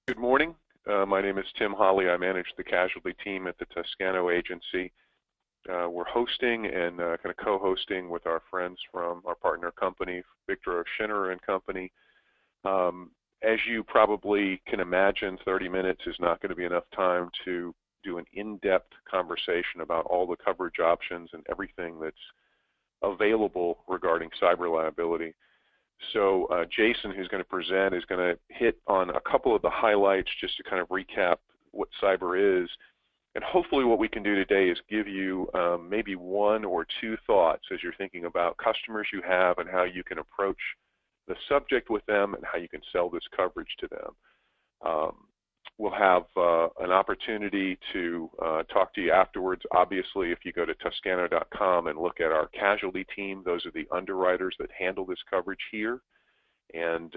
Good morning. My name is Tim Holly. I manage the casualty team at the Toscano Agency. We're hosting and kind of co-hosting with our friends from our partner company, Victor Schinnerer and Company. As you probably can imagine, 30 minutes is not going to be enough time to do an in-depth conversation about all the coverage options and everything that's available regarding cyber liability. So Jason, who's going to present, is going to hit on a couple of the highlights just to kind of recap what cyber is. And hopefully what we can do today is give you maybe one or two thoughts as you're thinking about customers you have and how you can approach the subject with them and how you can sell this coverage to them. We'll have an opportunity to talk to you afterwards. Obviously, if you go to Toscano.com and look at our casualty team, those are the underwriters that handle this coverage here. And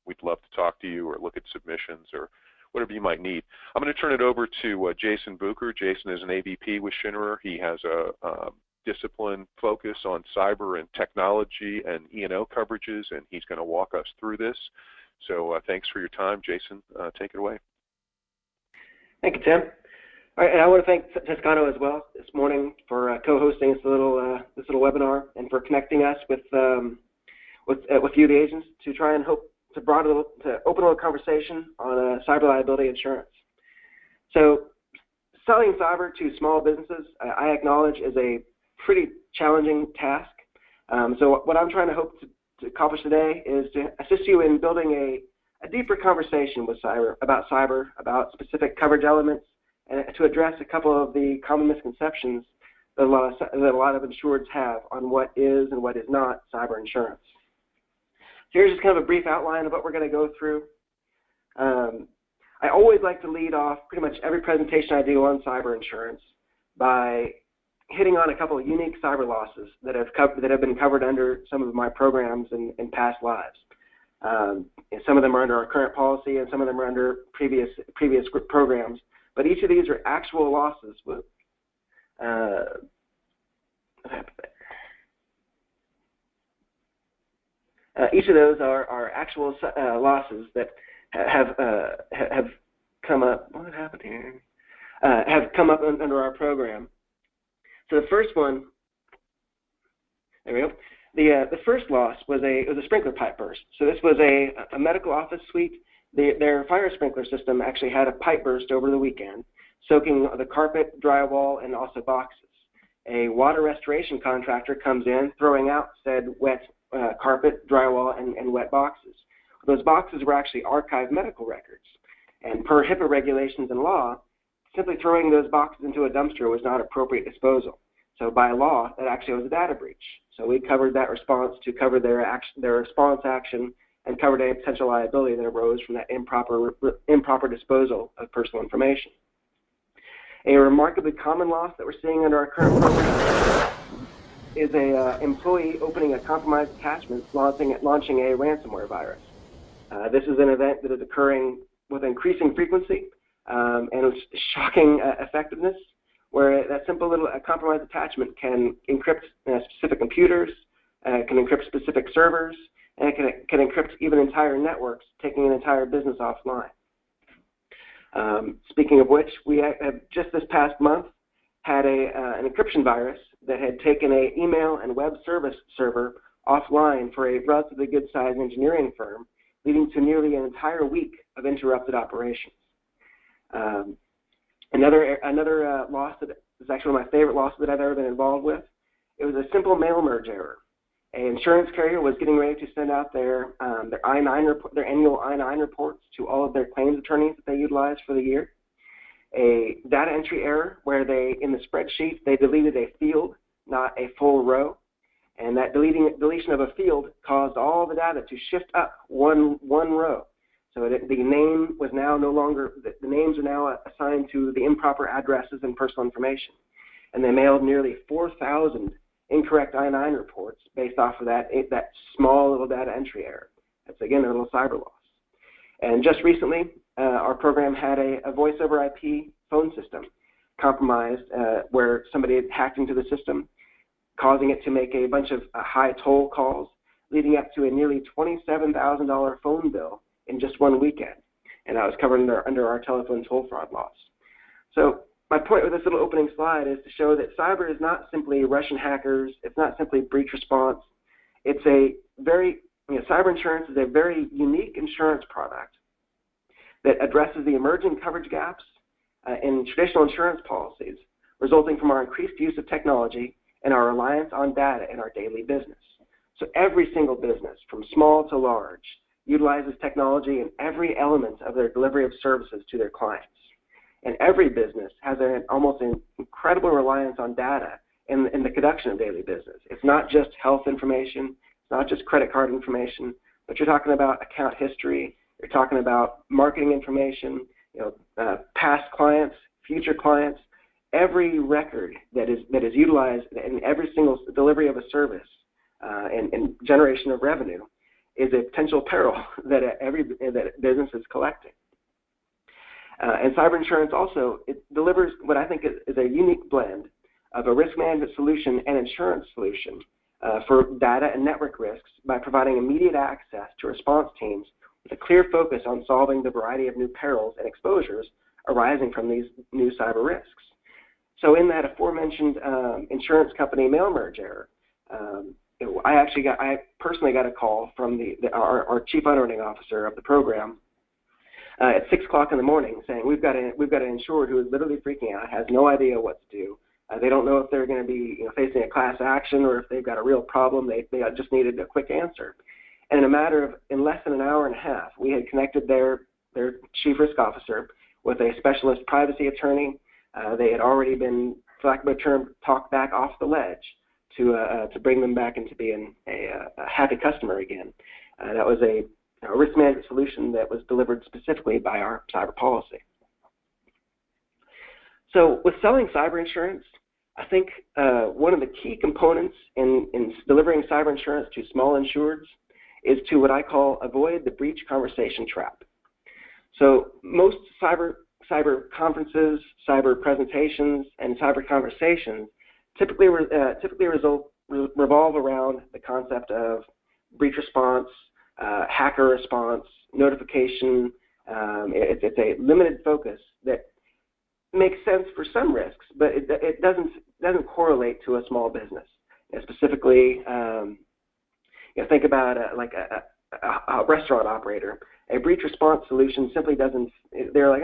we'd love to talk to you or look at submissions or whatever you might need. I'm going to turn it over to Jason Bucher. Jason is an AVP with Schinnerer. He has a discipline focus on cyber and technology and E&O coverages, and he's going to walk us through this. So thanks for your time. Jason, take it away. Thank you, Tim. All right, and I want to thank Toscano as well this morning for co-hosting this little webinar and for connecting us with you, the agents, to try and hope to open a little conversation on cyber liability insurance. So, selling cyber to small businesses, I acknowledge, is a pretty challenging task. So, what I'm trying to hope to accomplish today is to assist you in building a deeper conversation with about specific coverage elements, and to address a couple of the common misconceptions that a lot of insureds have on what is and what is not cyber insurance. So here's just kind of a brief outline of what we're going to go through. I always like to lead off pretty much every presentation I do on cyber insurance by hitting on a couple of unique cyber losses that have been covered under some of my programs in past lives. Some of them are under our current policy, and some of them are under previous programs. But each of these are actual losses. Each of those are actual losses that have come up. What happened here? Have come up under our program. So the first one. There we go. The first loss was a sprinkler pipe burst. So this was a medical office suite. Their fire sprinkler system actually had a pipe burst over the weekend, soaking the carpet, drywall, and also boxes. A water restoration contractor comes in, throwing out said wet carpet, drywall, and wet boxes. Those boxes were actually archived medical records. And per HIPAA regulations and law, simply throwing those boxes into a dumpster was not appropriate disposal. So by law, that actually was a data breach. So we covered that response to cover their response action and covered any potential liability that arose from that improper disposal of personal information. A remarkably common loss that we're seeing under our current program is a employee opening a compromised attachment, launching a ransomware virus. This is an event that is occurring with increasing frequency and with shocking effectiveness, where that simple little compromised attachment can encrypt specific computers, can encrypt specific servers, and it can encrypt even entire networks, taking an entire business offline. Speaking of which, we have just this past month had an encryption virus that had taken an email and web service server offline for a relatively good-sized engineering firm, leading to nearly an entire week of interrupted operations. Another loss that is actually one of my favorite losses that I've ever been involved with. It was a simple mail merge error. An insurance carrier was getting ready to send out their annual I-9 reports to all of their claims attorneys that they utilize for the year. A data entry error where in the spreadsheet, they deleted a field, not a full row. And that deletion of a field caused all the data to shift up one row. So the name was now no longer, the names are now assigned to the improper addresses and personal information. And they mailed nearly 4,000 incorrect I-9 reports based off of that small little data entry error. That's, again, a little cyber loss. And just recently, our program had a voice over IP phone system compromised where somebody had hacked into the system, causing it to make a bunch of high toll calls, leading up to a nearly $27,000 phone bill in just one weekend. and that was covered under our telephone toll fraud laws. So my point with this little opening slide is to show that cyber is not simply Russian hackers. It's not simply breach response. It's a very, cyber insurance is a very unique insurance product that addresses the emerging coverage gaps in traditional insurance policies resulting from our increased use of technology and our reliance on data in our daily business. So every single business, from small to large, utilizes technology in every element of their delivery of services to their clients. And every business has almost an incredible reliance on data in the conduction of daily business. It's not just health information, it's not just credit card information, but you're talking about account history, you're talking about marketing information, past clients, future clients. Every record that is utilized in every single delivery of a service and generation of revenue is a potential peril that that business is collecting. And cyber insurance also, it delivers what I think is a unique blend of a risk management solution and insurance solution for data and network risks by providing immediate access to response teams with a clear focus on solving the variety of new perils and exposures arising from these new cyber risks. So in that aforementioned insurance company mail merge error, I personally got a call from our chief underwriting officer of the program at 6 o'clock in the morning saying we've got an insured who is literally freaking out, has no idea what to do. They don't know if they're going to be facing a class action or if they've got a real problem. They just needed a quick answer. And in less than an hour and a half, we had connected their chief risk officer with a specialist privacy attorney. They had already been, for lack of a term, talked back off the ledge to bring them back into being a happy customer again. That was a risk management solution that was delivered specifically by our cyber policy. So with selling cyber insurance, I think one of the key components in delivering cyber insurance to small insureds is to what I call avoid the breach conversation trap. So most cyber conferences, cyber presentations, and cyber conversations typically revolve around the concept of breach response, hacker response, notification. It's a limited focus that makes sense for some risks, but it doesn't correlate to a small business. Specifically, think about a restaurant operator. A breach response solution simply doesn't. They're like,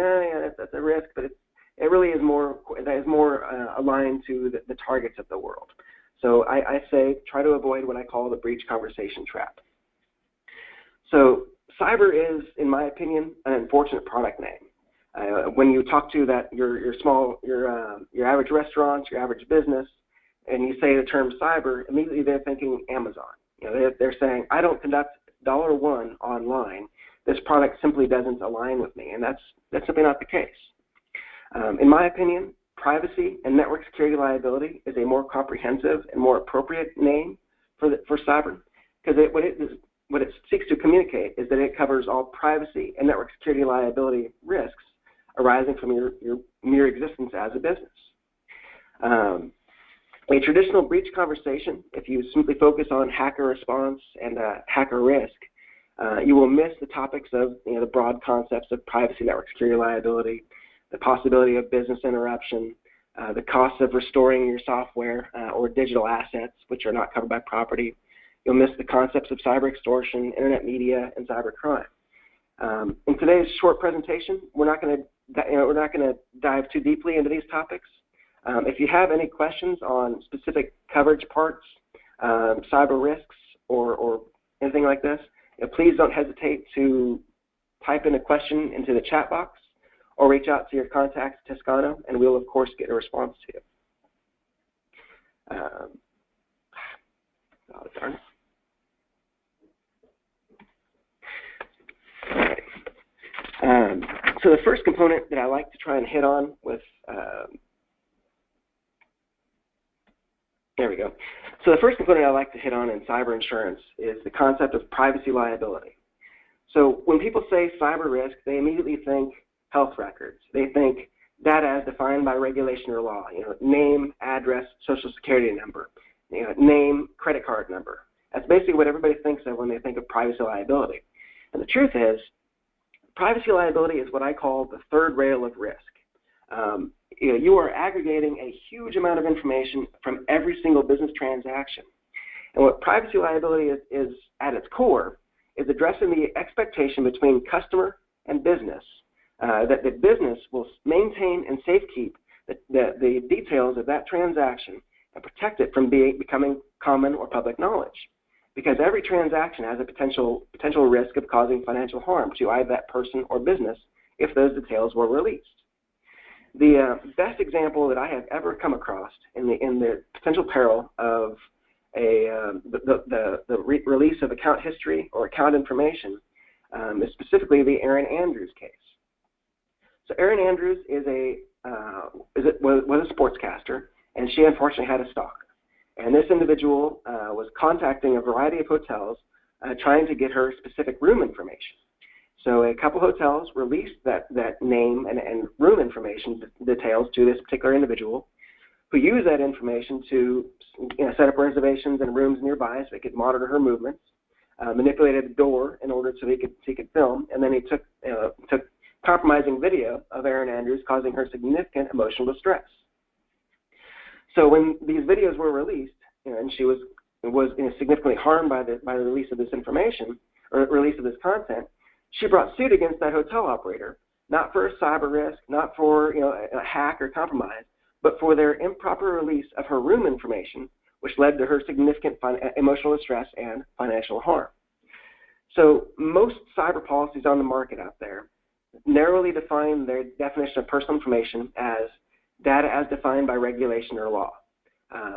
that's a risk, but it really is more aligned to the targets of the world. So I say try to avoid what I call the breach conversation trap. So cyber is, in my opinion, an unfortunate product name. When you talk to your average restaurant, your average business, and you say the term cyber, immediately they're thinking Amazon. They're saying, I don't conduct $1 online. This product simply doesn't align with me, and that's simply not the case. In my opinion, privacy and network security liability is a more comprehensive and more appropriate name for cyber, because what it seeks to communicate is that it covers all privacy and network security liability risks arising from your mere existence as a business. A traditional breach conversation, if you simply focus on hacker response and hacker risk, you will miss the topics of the broad concepts of privacy, network security liability, the possibility of business interruption, the costs of restoring your software or digital assets, which are not covered by property. You'll miss the concepts of cyber extortion, internet media, and cyber crime. In today's short presentation, we're not going to dive too deeply into these topics. If you have any questions on specific coverage parts, cyber risks, or anything like this, please don't hesitate to type in a question into the chat box or reach out to your contact at Toscano, and we'll, of course, get a response to you. Oh, darn. All right. So the first component that I like to try and hit on with there we go. So the first component I like to hit on in cyber insurance is the concept of privacy liability. So when people say cyber risk, they immediately think health records. They think data as defined by regulation or law, name, address, social security number, name, credit card number. That's basically what everybody thinks of when they think of privacy liability. And the truth is, privacy liability is what I call the third rail of risk. You are aggregating a huge amount of information from every single business transaction. And what privacy liability is at its core is addressing the expectation between customer and business that the business will maintain and safekeep the details of that transaction and protect it from becoming common or public knowledge. Because every transaction has a potential risk of causing financial harm to either that person or business if those details were released. The best example that I have ever come across in the potential peril of the release of account history or account information is specifically the Erin Andrews case. So Erin Andrews was a sportscaster, and she unfortunately had a stalker. And this individual was contacting a variety of hotels trying to get her specific room information. So a couple hotels released that name and room information details to this particular individual, who used that information to set up reservations in rooms nearby so they could monitor her movements, manipulated the door in order so he could film, and then he took compromising video of Erin Andrews, causing her significant emotional distress. So when these videos were released, and she was significantly harmed by the release of this information or release of this content, she brought suit against that hotel operator, not for a cyber risk, not for a hack or compromise, but for their improper release of her room information, which led to her significant emotional distress and financial harm. So most cyber policies on the market out there narrowly define their definition of personal information as data as defined by regulation or law,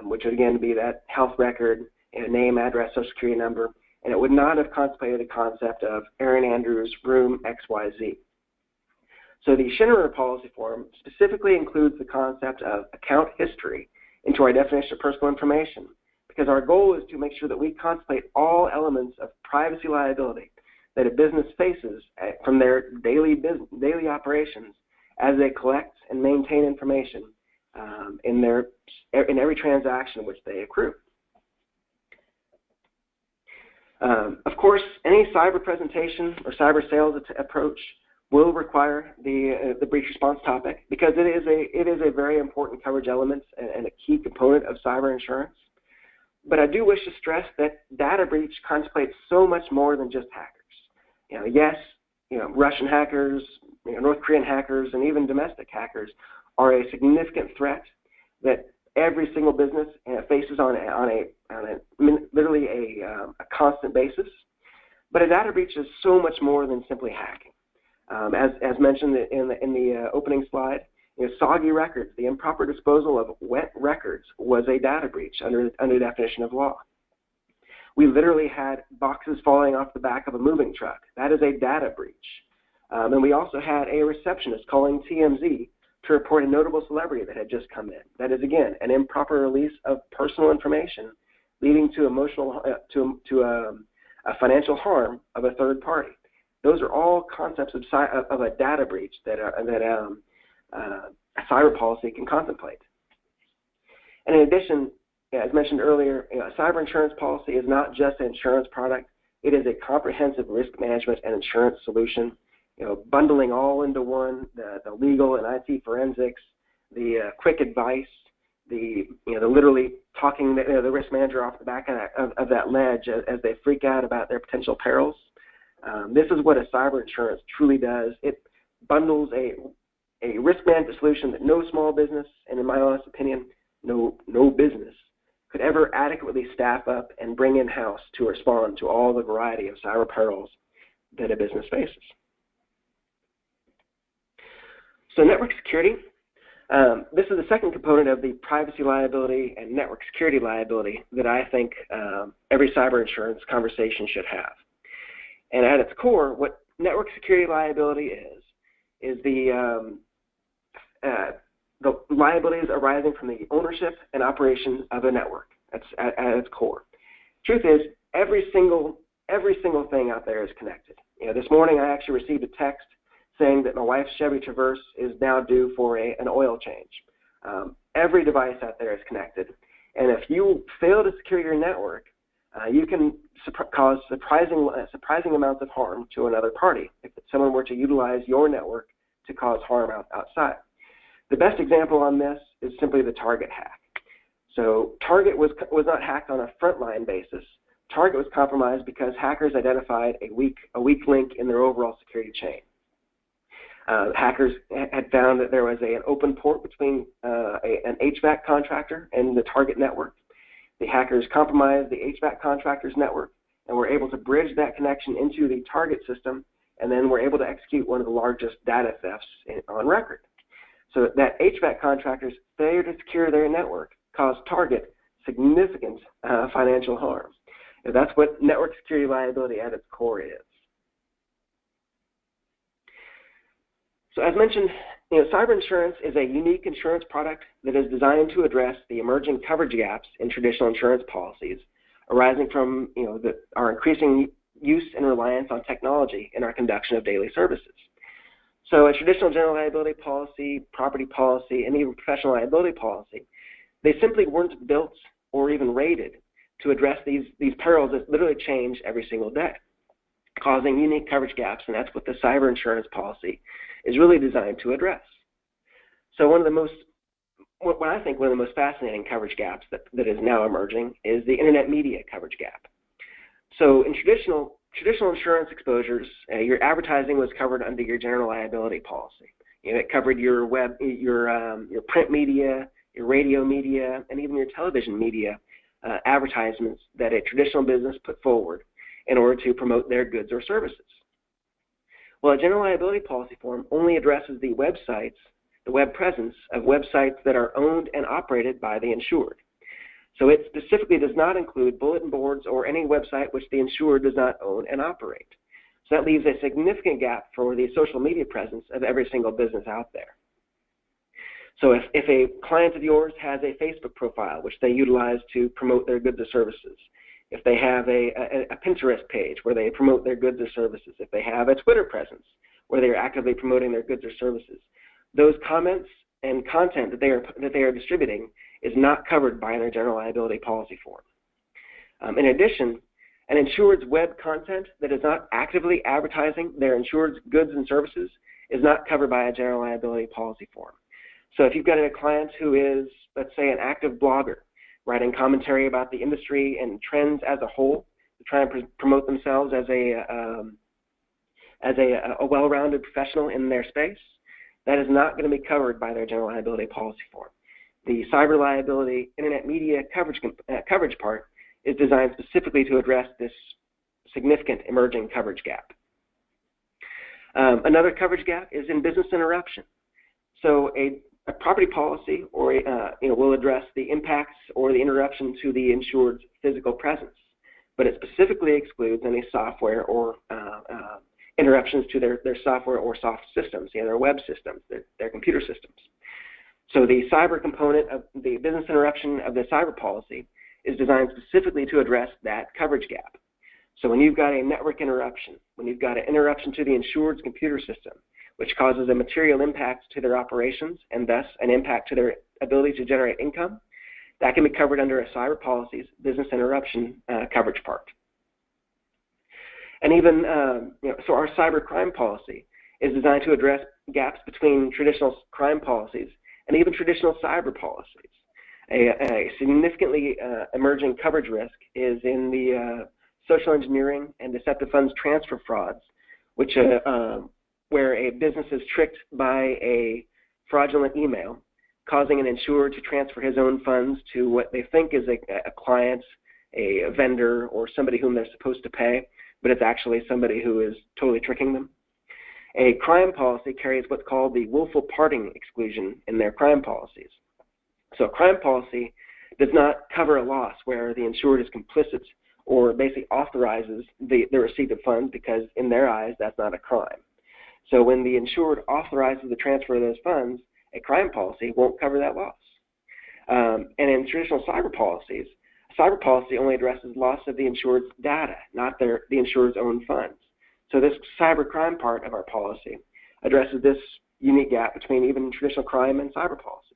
which would again be that health record, name, address, social security number, and it would not have contemplated the concept of Erin Andrews' room XYZ. So the Schinnerer policy form specifically includes the concept of account history into our definition of personal information, because our goal is to make sure that we contemplate all elements of privacy liability that a business faces from their daily operations as they collect and maintain information in every transaction which they accrue. Of course, any cyber presentation or cyber sales approach will require the breach response topic, because it is a very important coverage element and a key component of cyber insurance. But I do wish to stress that data breach contemplates so much more than just hackers. Yes, Russian hackers, North Korean hackers, and even domestic hackers are a significant threat that every single business faces on literally a constant basis. But a data breach is so much more than simply hacking. As mentioned in the opening slide, soggy records, the improper disposal of wet records was a data breach under the definition of law. We literally had boxes falling off the back of a moving truck. That is a data breach. And we also had a receptionist calling TMZ to report a notable celebrity that had just come in. That is, again, an improper release of personal information leading to a financial harm of a third party. Those are all concepts of a data breach that a cyber policy can contemplate. And in addition, as mentioned earlier, a cyber insurance policy is not just an insurance product. It is a comprehensive risk management and insurance solution, bundling all into one, the legal and IT forensics, the quick advice, the literally talking the risk manager off the back of that ledge as they freak out about their potential perils. This is what a cyber insurance truly does. It bundles a risk management solution that no small business, and in my honest opinion, no business could ever adequately staff up and bring in-house to respond to all the variety of cyber perils that a business faces. So network security. This is the second component of the privacy liability and network security liability that I think every cyber insurance conversation should have. And at its core, what network security liability is the liabilities arising from the ownership and operation of a network. That's at its core. Truth is, every single thing out there is connected. This morning I actually received a text saying that my wife's Chevy Traverse is now due for an oil change. Every device out there is connected, and if you fail to secure your network, you can cause surprising amounts of harm to another party if someone were to utilize your network to cause harm outside. The best example on this is simply the Target hack. So Target was not hacked on a frontline basis. Target was compromised because hackers identified a weak link in their overall security chain. Hackers had found that there was an open port between an HVAC contractor and the Target network. The hackers compromised the HVAC contractor's network and were able to bridge that connection into the Target system, and then were able to execute one of the largest data thefts on record. So that HVAC contractor's failure to secure their network caused Target significant financial harm. And that's what network security liability at its core is. So as mentioned, cyber insurance is a unique insurance product that is designed to address the emerging coverage gaps in traditional insurance policies arising from our increasing use and reliance on technology in our conduction of daily services. So a traditional general liability policy, property policy, and even professional liability policy, they simply weren't built or even rated to address these perils that literally change every single day, causing unique coverage gaps, and that's what the cyber insurance policy is really designed to address. So what I think one of the most fascinating coverage gaps that is now emerging is the internet media coverage gap. So in traditional insurance exposures, your advertising was covered under your general liability policy. It covered your web, your print media, your radio media, and even your television media advertisements that a traditional business put forward in order to promote their goods or services. Well, a general liability policy form only addresses the web presence of websites that are owned and operated by the insured. So it specifically does not include bulletin boards or any website which the insured does not own and operate. So that leaves a significant gap for the social media presence of every single business out there. So if a client of yours has a Facebook profile which they utilize to promote their goods or services, if they have a Pinterest page where they promote their goods or services, if they have a Twitter presence where they are actively promoting their goods or services, those comments and content that they are distributing is not covered by their general liability policy form. In addition, an insured's web content that is not actively advertising their insured's goods and services is not covered by a general liability policy form. So if you've got a client who is, let's say, an active blogger, writing commentary about the industry and trends as a whole, to try and promote themselves as a well-rounded professional in their space, that is not going to be covered by their general liability policy form. The cyber liability internet media coverage part is designed specifically to address this significant emerging coverage gap. Another coverage gap is in business interruption. So a property policy will address the impacts or the interruption to the insured's physical presence, but it specifically excludes any software or interruptions to their software or soft systems, their web systems, their computer systems. So the cyber component of the business interruption of the cyber policy is designed specifically to address that coverage gap. So when you've got a network interruption, when you've got an interruption to the insured's computer system, which causes a material impact to their operations and thus an impact to their ability to generate income, that can be covered under a cyber policy's business interruption coverage part. And even, so our cyber crime policy is designed to address gaps between traditional crime policies and even traditional cyber policies. A significantly emerging coverage risk is in the social engineering and deceptive funds transfer frauds, which where a business is tricked by a fraudulent email, causing an insured to transfer his own funds to what they think is a client, a vendor, or somebody whom they're supposed to pay, but it's actually somebody who is totally tricking them. A crime policy carries what's called the willful parting exclusion in their crime policies. So a crime policy does not cover a loss where the insured is complicit or basically authorizes the receipt of funds because in their eyes that's not a crime. So when the insured authorizes the transfer of those funds, a crime policy won't cover that loss. And in traditional cyber policies, a cyber policy only addresses loss of the insured's data, not the insured's own funds. So this cyber crime part of our policy addresses this unique gap between even traditional crime and cyber policies.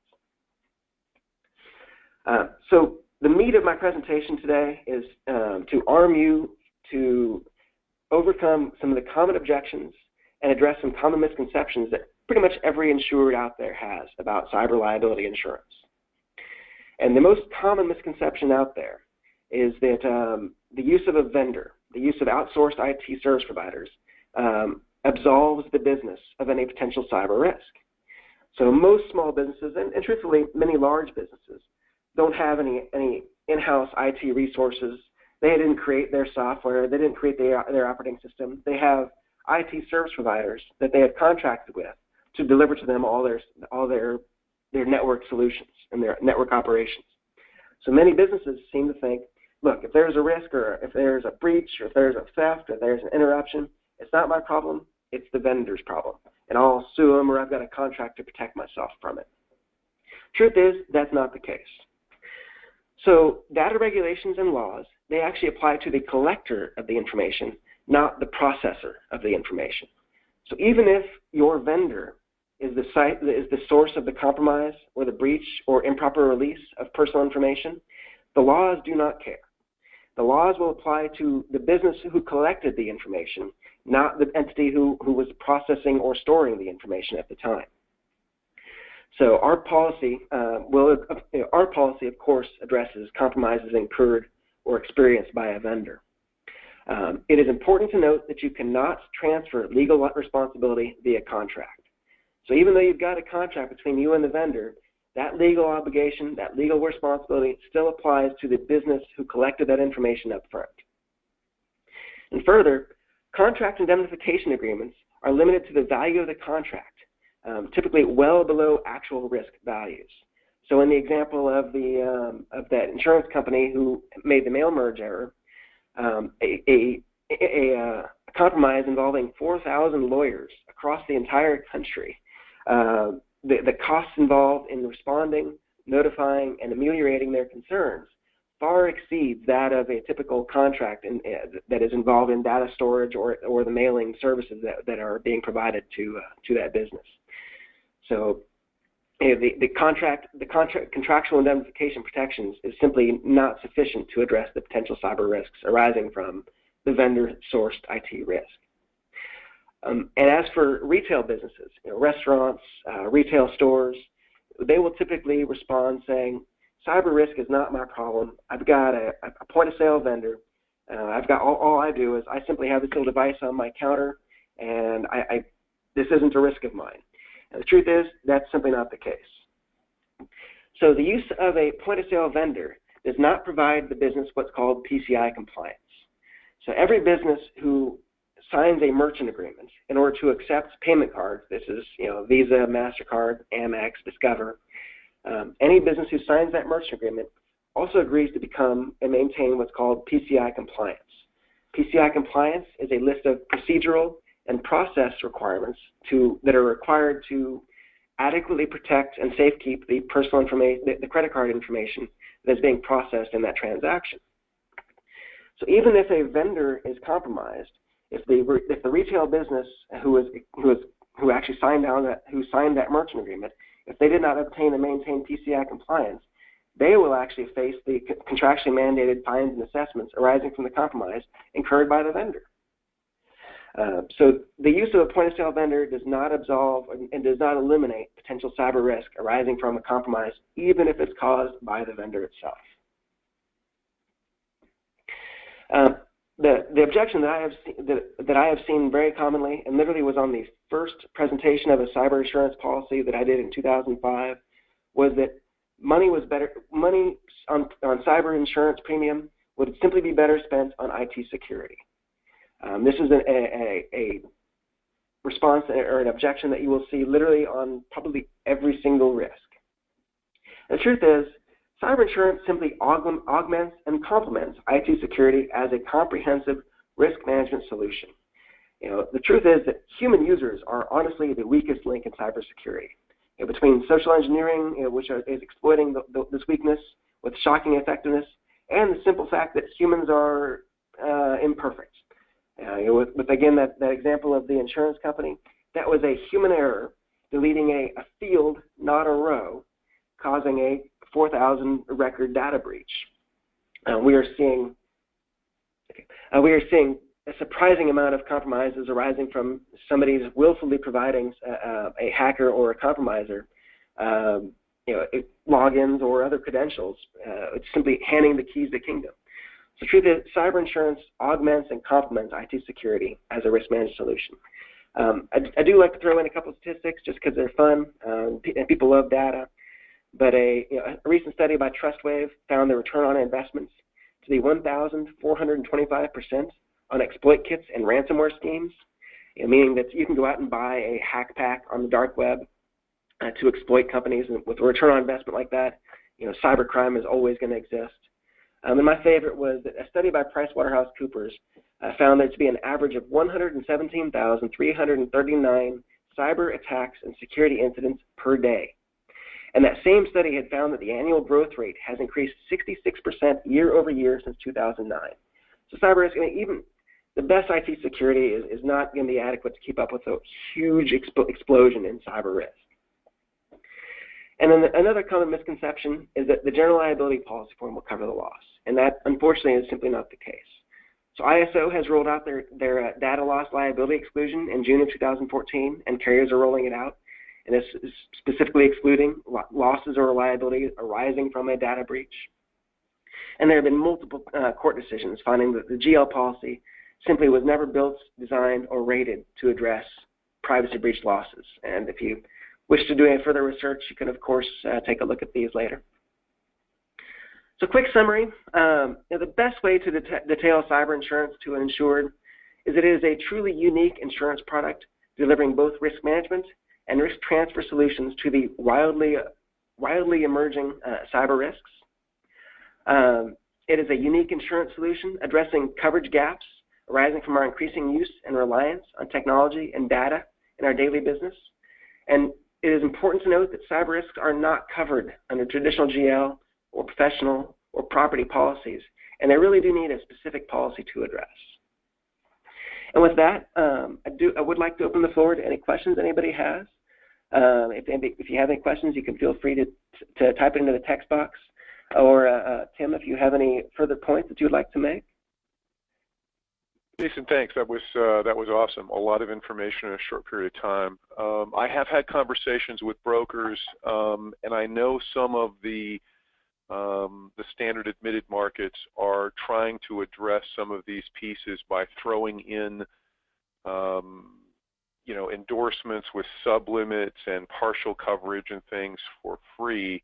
So the meat of my presentation today is to arm you to overcome some of the common objections and address some common misconceptions that pretty much every insured out there has about cyber liability insurance. And the most common misconception out there is that the use of a vendor, the use of outsourced IT service providers, absolves the business of any potential cyber risk. So most small businesses, and truthfully many large businesses, don't have any in-house IT resources. They didn't create their software. They didn't create their operating system. They have IT service providers that they have contracted with to deliver to them all their network solutions and their network operations. So many businesses seem to think, look, if there's a risk or if there's a breach or if there's a theft or if there's an interruption, it's not my problem, it's the vendor's problem. And I'll sue them or I've got a contract to protect myself from it. Truth is, that's not the case. So data regulations and laws, they actually apply to the collector of the information, not the processor of the information. So even if your vendor is the source of the compromise or the breach or improper release of personal information, the laws do not care. The laws will apply to the business who collected the information, not the entity who was processing or storing the information at the time. So our policy, of course, addresses compromises incurred or experienced by a vendor. It is important to note that you cannot transfer legal responsibility via contract. So even though you've got a contract between you and the vendor, that legal obligation, that legal responsibility still applies to the business who collected that information up front. And further, contract indemnification agreements are limited to the value of the contract, typically well below actual risk values. So in the example of that insurance company who made the mail merge error, a compromise involving 4,000 lawyers across the entire country, the costs involved in responding, notifying, and ameliorating their concerns far exceeds that of a typical contract that is involved in data storage or the mailing services that are being provided to that business. So the contractual indemnification protections is simply not sufficient to address the potential cyber risks arising from the vendor-sourced IT risk. And as for retail businesses, restaurants, retail stores, they will typically respond saying, cyber risk is not my problem. I've got a point-of-sale vendor. I've got all I do is I simply have this little device on my counter, and this isn't a risk of mine. And the truth is, that's simply not the case. So the use of a point-of-sale vendor does not provide the business what's called PCI compliance. So every business who signs a merchant agreement in order to accept payment cards, this is Visa, MasterCard, Amex, Discover, any business who signs that merchant agreement also agrees to become and maintain what's called PCI compliance. PCI compliance is a list of procedural and process requirements that are required to adequately protect and safekeep the personal information, the credit card information that is being processed in that transaction. So even if a vendor is compromised, if the retail business who actually signed that merchant agreement, if they did not obtain and maintain PCI compliance, they will actually face the contractually mandated fines and assessments arising from the compromise incurred by the vendor. So the use of a point-of-sale vendor does not absolve and does not eliminate potential cyber risk arising from a compromise, even if it's caused by the vendor itself. The objection that I have seen very commonly, and literally was on the first presentation of a cyber insurance policy that I did in 2005, was that money on cyber insurance premium would simply be better spent on IT security. This is a response or an objection that you will see literally on probably every single risk. The truth is, cyber insurance simply augments and complements IT security as a comprehensive risk management solution. The truth is that human users are honestly the weakest link in cybersecurity. Between social engineering, which is exploiting this weakness with shocking effectiveness, and the simple fact that humans are imperfect. With again that example of the insurance company, that was a human error deleting a field, not a row, causing a 4,000 record data breach. We are seeing a surprising amount of compromises arising from somebody's willfully providing a hacker or a compromiser logins or other credentials. It's simply handing the keys to the kingdom. So the truth is, cyber insurance augments and complements IT security as a risk management solution. I do like to throw in a couple of statistics just because they're fun and people love data. But a recent study by TrustWave found the return on investments to be 1,425% on exploit kits and ransomware schemes, meaning that you can go out and buy a hack pack on the dark web to exploit companies, and with a return on investment like that, cybercrime is always going to exist. And my favorite was that a study by PricewaterhouseCoopers found there to be an average of 117,339 cyber attacks and security incidents per day. And that same study had found that the annual growth rate has increased 66% year over year since 2009. So cyber risk, even the best IT security is not going to be adequate to keep up with a huge explosion in cyber risk. And then another common misconception is that the general liability policy form will cover the loss. And that, unfortunately, is simply not the case. So ISO has rolled out their data loss liability exclusion in June of 2014, and carriers are rolling it out. And this is specifically excluding losses or liability arising from a data breach. And there have been multiple court decisions finding that the GL policy simply was never built, designed, or rated to address privacy breach losses. And if you wish to do any further research, you can, of course, take a look at these later. So quick summary, the best way to detail cyber insurance to an insured is that it is a truly unique insurance product delivering both risk management and risk transfer solutions to the wildly emerging cyber risks. It is a unique insurance solution addressing coverage gaps arising from our increasing use and reliance on technology and data in our daily business. And it is important to note that cyber risks are not covered under traditional GL or professional or property policies, and they really do need a specific policy to address. And with that, I would like to open the floor to any questions anybody has. If you have any questions, you can feel free to type it into the text box. Or Tim, if you have any further points that you would like to make. Jason, thanks. That was awesome. A lot of information in a short period of time. I have had conversations with brokers, and I know some of the standard admitted markets are trying to address some of these pieces by throwing in endorsements with sublimits and partial coverage and things for free.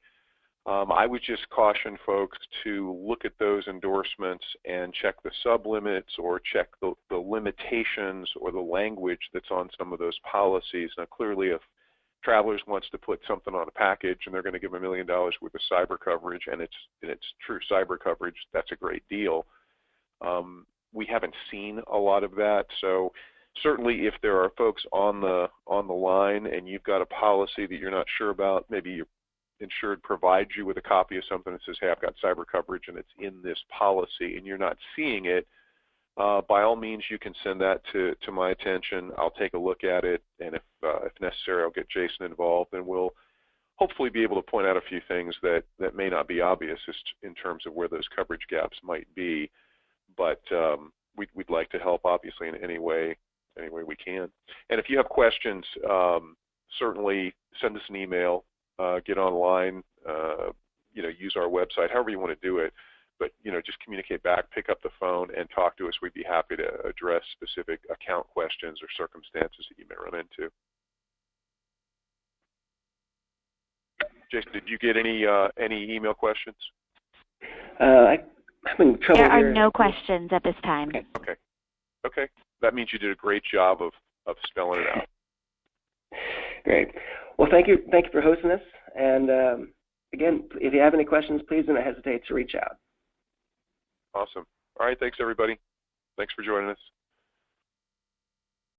I would just caution folks to look at those endorsements and check the sublimits or check the limitations or the language that's on some of those policies. Now, clearly, if Travelers wants to put something on a package and they're going to give $1 million worth of cyber coverage, and it's true cyber coverage, that's a great deal. We haven't seen a lot of that, so certainly if there are folks on the line and you've got a policy that you're not sure about, maybe your insured provides you with a copy of something that says, hey, I've got cyber coverage and it's in this policy, and you're not seeing it, by all means you can send that to my attention. I'll take a look at it, and if necessary, I'll get Jason involved, and we'll hopefully be able to point out a few things that may not be obvious in terms of where those coverage gaps might be. But we'd like to help, obviously, in any way we can. And if you have questions, certainly send us an email, get online, use our website, however you want to do it. But just communicate back, pick up the phone, and talk to us. We'd be happy to address specific account questions or circumstances that you may run into. Jason, did you get any email questions? I'm having trouble There are here. no questions at this time. Okay. That means you did a great job of spelling it out. Great. Well, thank you for hosting us. And again, if you have any questions, please don't hesitate to reach out. Awesome. All right, thanks everybody. Thanks for joining us.